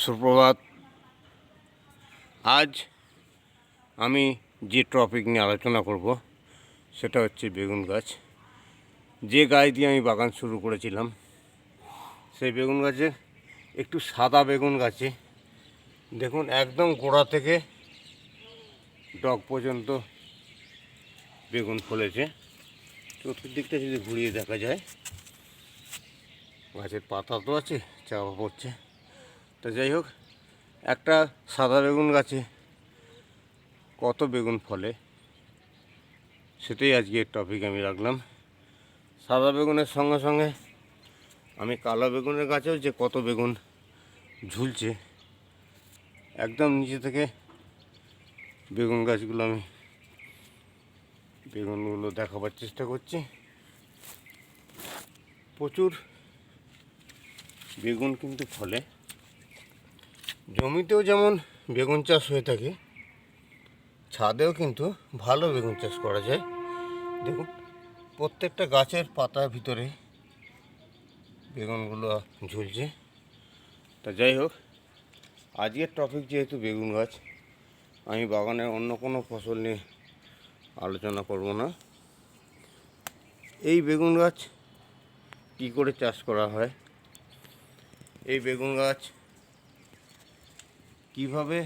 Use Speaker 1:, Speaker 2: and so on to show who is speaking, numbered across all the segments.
Speaker 1: সুপ্রভাত। আজ আমি যে টপিক নিয়ে আলোচনা করব সেটা হচ্ছে বেগুন গাছ। যে গাছ দিয়ে আমি বাগান শুরু করেছিলাম সেই বেগুন গাছে একটু সাদা বেগুন গাছে দেখুন একদম গোড়া থেকে ডগ পর্যন্ত বেগুন ফলেছে। চতুর্দিকটা যদি ঘুরিয়ে দেখা যায় গাছের পাতা তো আছে, চাপা পড়ছে। তো যাই হোক, একটা সাদা বেগুন গাছে কত বেগুন ফলে সেটাই আজকের টপিক আমি রাখলাম। সাদা বেগুনের সঙ্গে সঙ্গে আমি কালো বেগুনের গাছেও যে কত বেগুন ঝুলছে একদম নিচে থেকে বেগুন গাছগুলো আমি বেগুনগুলো দেখাবার চেষ্টা করছি। প্রচুর বেগুন কিন্তু ফলে। জমিতেও যেমন বেগুন চাষ হয়ে থাকে, ছাদেও কিন্তু ভালো বেগুন চাষ করা যায়। দেখুন প্রত্যেকটা গাছের পাতার ভিতরে বেগুনগুলো ঝুলছে। তা যাই হোক, আজকের টপিক যেহেতু বেগুন গাছ, আমি বাগানের অন্য কোনো ফসল নিয়ে আলোচনা করব না। এই বেগুন গাছ কী করে চাষ করা হয়, এই বেগুন গাছ কীভাবে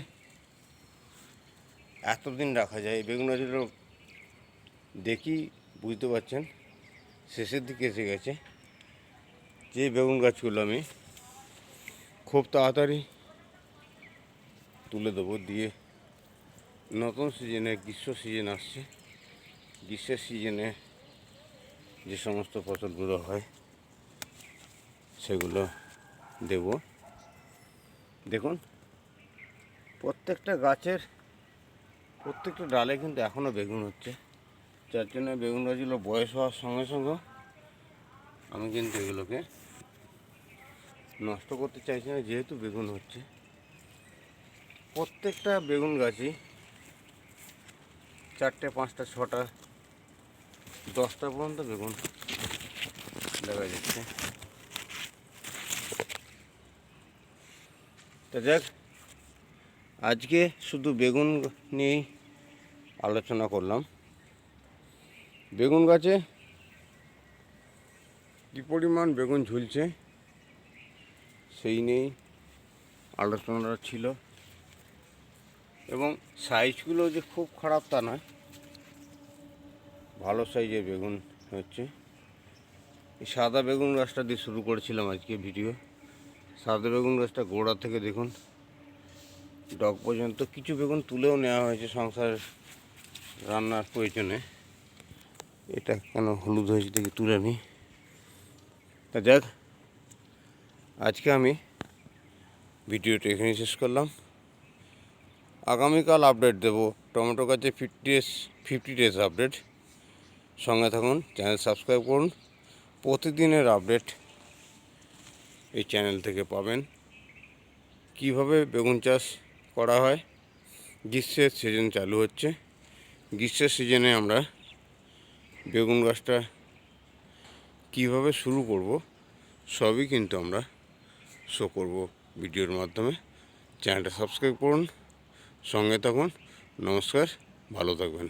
Speaker 1: এতদিন রাখা যায়, এই বেগুন গাছগুলো দেখি বুঝতে পারছেন শেষের দিকে এসে গেছে। যে বেগুন গাছগুলো আমি খুব তাড়াতাড়ি তুলে দেবো, দিয়ে নতুন সিজনে, গ্রীষ্ম সিজন আসছে, গ্রীষ্মের সিজনে যে সমস্ত ফসলগুলো হয় সেগুলো দেব। দেখুন প্রত্যেকটা গাছের প্রত্যেকটা ডালে কিন্তু এখনও বেগুন হচ্ছে, যার জন্য বেগুন গাছগুলো বয়স হওয়ার সঙ্গে সঙ্গে আমি কিন্তু এগুলোকে নষ্ট করতে চাইছি না। যেহেতু বেগুন হচ্ছে, প্রত্যেকটা বেগুন গাছই 4টে 5টা 6টা 10টা পর্যন্ত বেগুন দেখা যাচ্ছে। তা যাক, আজকে শুধু বেগুন নিয়েই আলোচনা করলাম। বেগুন গাছে কী পরিমাণ বেগুন ঝুলছে সেই নিয়েই আলোচনা ছিল, এবং সাইজগুলো যে খুব খারাপ তা নয়, ভালো সাইজের বেগুন হচ্ছে। এই সাদা বেগুন গাছটা দিয়ে শুরু করেছিলাম আজকে ভিডিও। সাদা বেগুন গাছটা গোড়া থেকে দেখুন ডগ পর্যন্ত, কিছু বেগুন তুলেও নেওয়া হয়েছে সংসারের রান্নার প্রয়োজনে। এটা কেন হলুদ হয়েছে দেখি তুলে নিই। তা যাক, আজকে আমি ভিডিওটা এখানে শেষ করলাম। আগামীকাল আপডেট দেবো টমেটো গাছে 50 ডেজ আপডেট। সঙ্গে থাকুন, চ্যানেল সাবস্ক্রাইব করুন। প্রতিদিনের আপডেট এই চ্যানেল থেকে পাবেন। কিভাবে বেগুন চাষ করা হয়, গ্রীষ্মের সিজন চালু হচ্ছে, গ্রীষ্মের সিজনে আমরা বেগুন গাছটা কীভাবে শুরু করব সবই কিন্তু আমরা শো করব ভিডিওর মাধ্যমে। চ্যানেলটা সাবস্ক্রাইব করুন, সঙ্গে থাকুন। নমস্কার, ভালো থাকবেন।